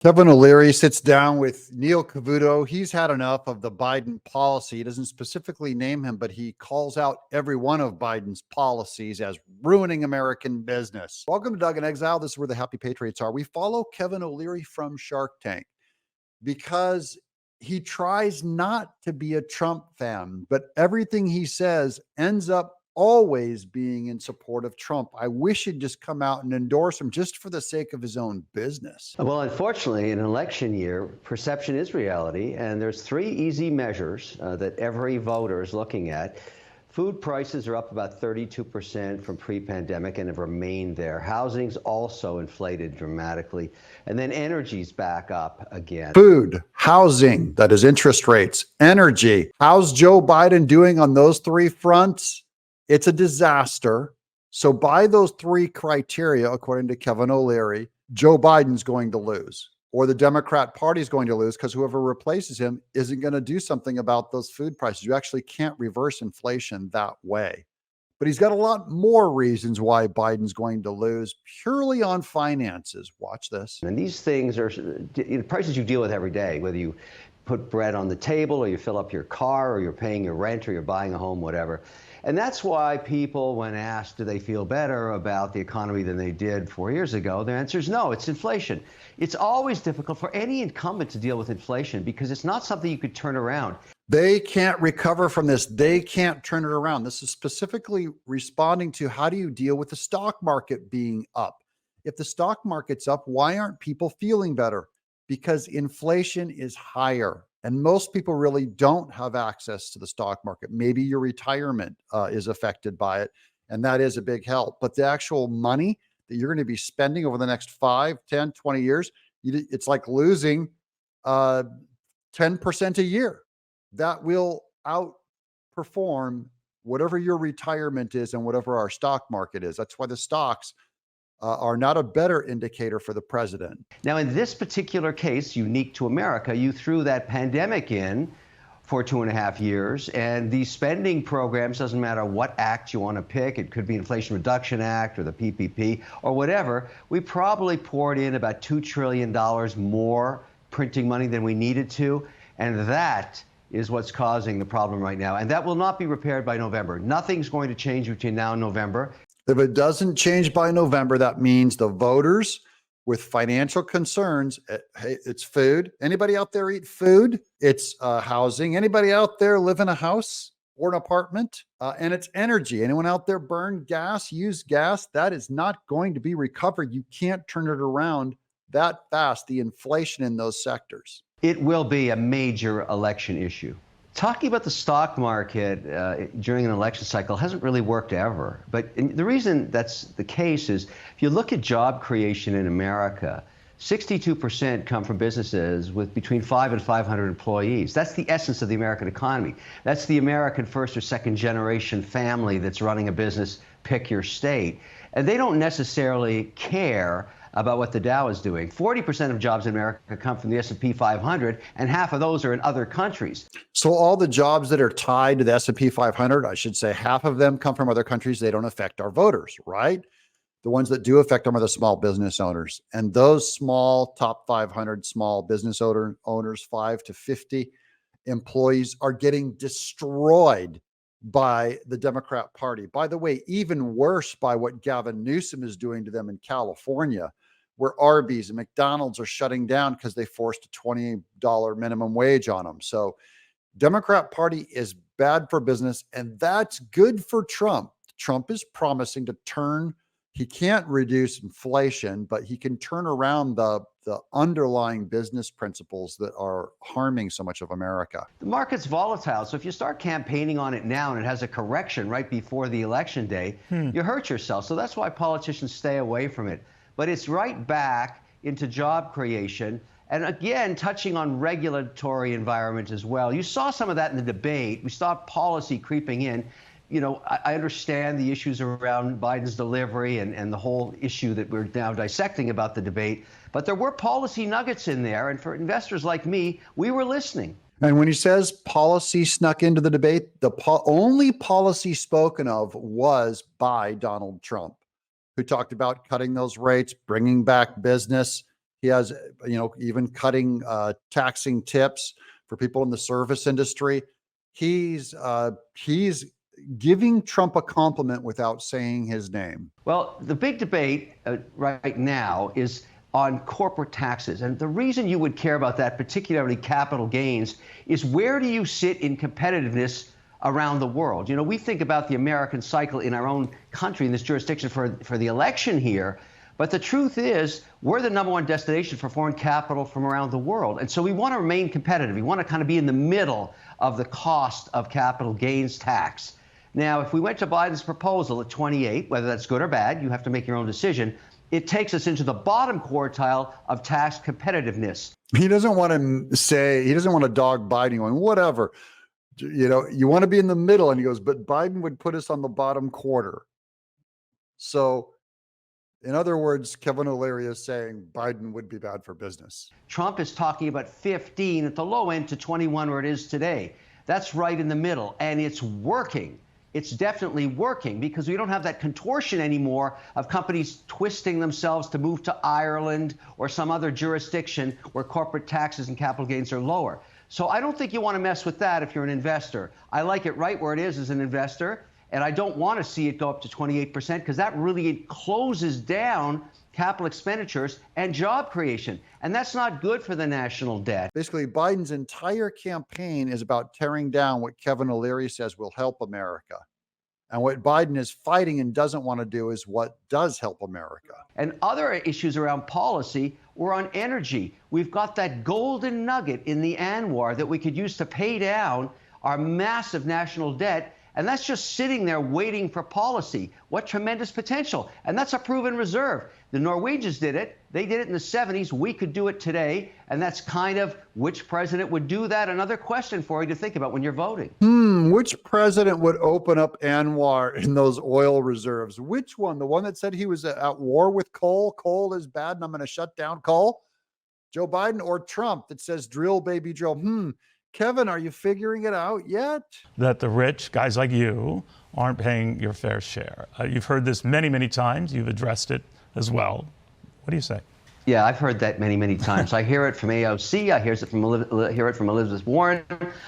Kevin O'Leary sits down with Neil Cavuto. He's had enough of the Biden policy. He doesn't specifically name him, but he calls out every one of Biden's policies as ruining American business. Welcome to Doug in Exile. This is where the happy patriots are. We follow Kevin O'Leary from Shark Tank because he tries not to be a Trump fan, but everything he says ends up always being in support of Trump. I wish he'd just come out and endorse him just for the sake of his own business. Well, unfortunately, in an election year, perception is reality, and there's three easy measures that every voter is looking at. Food prices are up about 32% from pre-pandemic and have remained there. Housing's also inflated dramatically. And then energy's back up again. Food, housing, that is interest rates, energy. How's Joe Biden doing on those three fronts? It's a disaster. So by those three criteria, according to Kevin O'Leary, Joe Biden's going to lose, or the Democrat Party is going to lose because whoever replaces him isn't going to do something about those food prices. You actually can't reverse inflation that way. But he's got a lot more reasons why Biden's going to lose purely on finances. Watch this. And these things are prices you deal with every day, whether you put bread on the table or you fill up your car or you're paying your rent or you're buying a home, whatever. And that's why people, when asked, do they feel better about the economy than they did 4 years ago, their answer is no, it's inflation. It's always difficult for any incumbent to deal with inflation because it's not something you could turn around. They can't recover from this. They can't turn it around. This is specifically responding to how do you deal with the stock market being up? If the stock market's up, why aren't people feeling better? Because inflation is higher. And most people really don't have access to the stock market. Maybe your retirement is affected by it, and that is a big help. But the actual money that you're going to be spending over the next 5, 10, 20 years, it's like losing 10% a year. That will outperform whatever your retirement is and whatever our stock market is. That's why the stocks are not a better indicator for the president. Now, in this particular case, unique to America, you threw that pandemic in for 2.5 years, and these spending programs, doesn't matter what act you want to pick, it could be Inflation Reduction Act or the PPP or whatever, we probably poured in about $2 trillion more printing money than we needed to, and that is what's causing the problem right now, and that will not be repaired by November. Nothing's going to change between now and November. If it doesn't change by November, that means the voters with financial concerns, hey, it's food. Anybody out there eat food? It's housing. Anybody out there live in a house or an apartment? And it's energy. Anyone out there burn gas, use gas? That is not going to be recovered. You can't turn it around that fast, the inflation in those sectors. It will be a major election issue. Talking about the stock market during an election cycle hasn't really worked ever. But the reason that's the case is if you look at job creation in America, 62% come from businesses with between 5 and 500 employees. That's the essence of the American economy. That's the American first or second generation family that's running a business, pick your state. And they don't necessarily care about what the Dow is doing. 40% of jobs in America come from the S&P 500, and half of those are in other countries. So all the jobs that are tied to the S&P 500, I should say half of them come from other countries. They don't affect our voters, right? The ones that do affect them are the small business owners. And those small top 500 small business owners, 5 to 50 employees, are getting destroyed by the Democrat Party. By the way, even worse by what Gavin Newsom is doing to them in California, where Arby's and McDonald's are shutting down because they forced a $20 minimum wage on them. So Democrat Party is bad for business, and that's good for Trump. Trump is promising to turn, he can't reduce inflation, but he can turn around the underlying business principles that are harming so much of America. The market's volatile, so if you start campaigning on it now and it has a correction right before the election day, you hurt yourself. So that's why politicians stay away from it. But it's right back into job creation. And again, touching on regulatory environment as well. You saw some of that in the debate. We saw policy creeping in. You know, I understand the issues around Biden's delivery and the whole issue that we're now dissecting about the debate. But there were policy nuggets in there. And for investors like me, we were listening. And when he says policy snuck into the debate, the only policy spoken of was by Donald Trump, who talked about cutting those rates, bringing back business. He has, even cutting taxing tips for people in the service industry. He's giving Trump a compliment without saying his name. Well, the big debate right now is on corporate taxes. And the reason you would care about that, particularly capital gains, is where do you sit in competitiveness around the world? We think about the American cycle in our own country, in this jurisdiction for the election here. But the truth is, we're the #1 destination for foreign capital from around the world. And so we want to remain competitive. We want to kind of be in the middle of the cost of capital gains tax. Now, if we went to Biden's proposal at 28, whether that's good or bad, you have to make your own decision. It takes us into the bottom quartile of tax competitiveness. He doesn't want to dog Biden going, whatever. You want to be in the middle. And he goes, but Biden would put us on the bottom quarter. So, in other words, Kevin O'Leary is saying Biden would be bad for business. Trump is talking about 15 at the low end to 21 where it is today. That's right in the middle, and it's working. It's definitely working because we don't have that contortion anymore of companies twisting themselves to move to Ireland or some other jurisdiction where corporate taxes and capital gains are lower. So I don't think you want to mess with that if you're an investor. I like it right where it is as an investor, and I don't want to see it go up to 28% because that really closes down capital expenditures and job creation. And that's not good for the national debt. Basically, Biden's entire campaign is about tearing down what Kevin O'Leary says will help America. And what Biden is fighting and doesn't want to do is what does help America. And other issues around policy were on energy. We've got that golden nugget in the ANWR that we could use to pay down our massive national debt. And that's just sitting there waiting for policy. What tremendous potential. And that's a proven reserve. The Norwegians did it. They did it in the 70s. We could do it today. And that's kind of which president would do that. Another question for you to think about when you're voting. Which president would open up ANWR in those oil reserves? Which one? The one that said he was at war with coal? Coal is bad and I'm going to shut down coal? Joe Biden or Trump that says drill, baby, drill? Kevin, are you figuring it out yet? That the rich, guys like you, aren't paying your fair share. You've heard this many, many times. You've addressed it as well. What do you say? Yeah, I've heard that many, many times. I hear it from AOC. I hear it from Elizabeth Warren.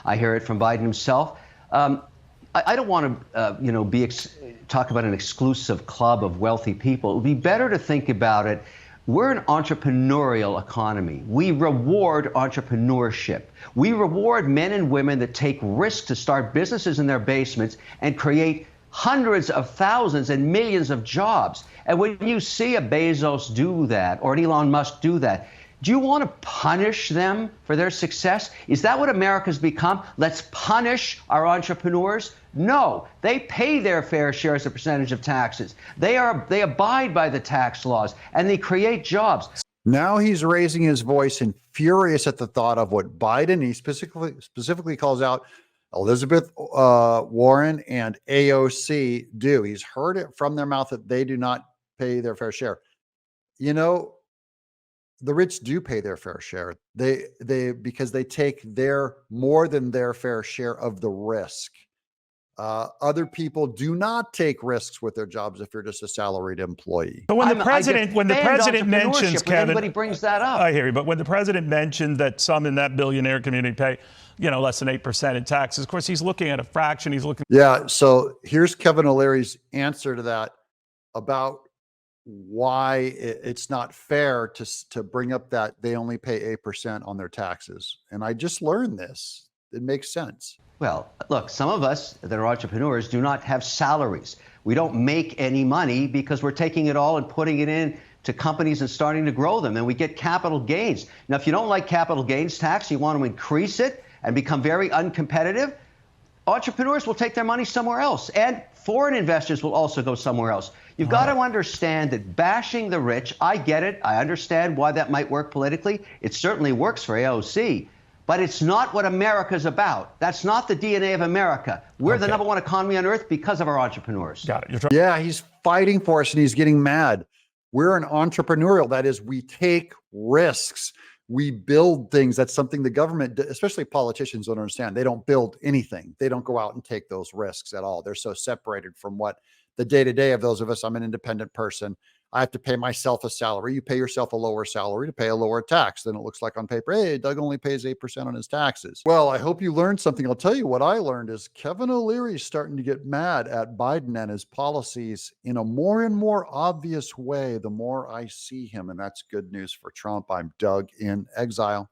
I hear it from Biden himself. I don't want to, talk about an exclusive club of wealthy people. It would be better to think about it. We're an entrepreneurial economy. We reward entrepreneurship. We reward men and women that take risks to start businesses in their basements and create hundreds of thousands and millions of jobs. And when you see a Bezos do that or an Elon Musk do that, do you want to punish them for their success? Is that what America's become? Let's punish our entrepreneurs? No, they pay their fair share as a percentage of taxes. They abide by the tax laws and they create jobs. Now he's raising his voice and furious at the thought of what Biden, he specifically calls out Elizabeth Warren and AOC do. He's heard it from their mouth that they do not pay their fair share. The rich do pay their fair share. Because they take more than their fair share of the risk. Other people do not take risks with their jobs if you're just a salaried employee. But when the president mentions, Kevin, everybody brings that up. I hear you. But when the president mentioned that some in that billionaire community pay, less than 8% in taxes, of course, he's looking at a fraction. Yeah. So here's Kevin O'Leary's answer to that about why it's not fair to bring up that they only pay 8% on their taxes. And I just learned this. It makes sense. Well, look, some of us that are entrepreneurs do not have salaries. We don't make any money because we're taking it all and putting it in to companies and starting to grow them. And we get capital gains. Now, if you don't like capital gains tax, you want to increase it and become very uncompetitive, entrepreneurs will take their money somewhere else. And foreign investors will also go somewhere else. You've got to understand that bashing the rich, I get it. I understand why that might work politically. It certainly works for AOC. But it's not what America's about. That's not the DNA of America. We're the #1 economy on earth because of our entrepreneurs. Got it. Yeah, he's fighting for us and he's getting mad. We're an entrepreneurial. That is, we take risks. We build things. That's something the government, especially politicians, don't understand. They don't build anything. They don't go out and take those risks at all. They're so separated from what the day-to-day of those of us. I'm an independent person. I have to pay myself a salary. You pay yourself a lower salary to pay a lower tax. Then it looks like on paper, hey, Doug only pays 8% on his taxes. Well, I hope you learned something. I'll tell you what I learned is Kevin O'Leary's starting to get mad at Biden and his policies in a more and more obvious way the more I see him. And that's good news for Trump. I'm Doug in Exile.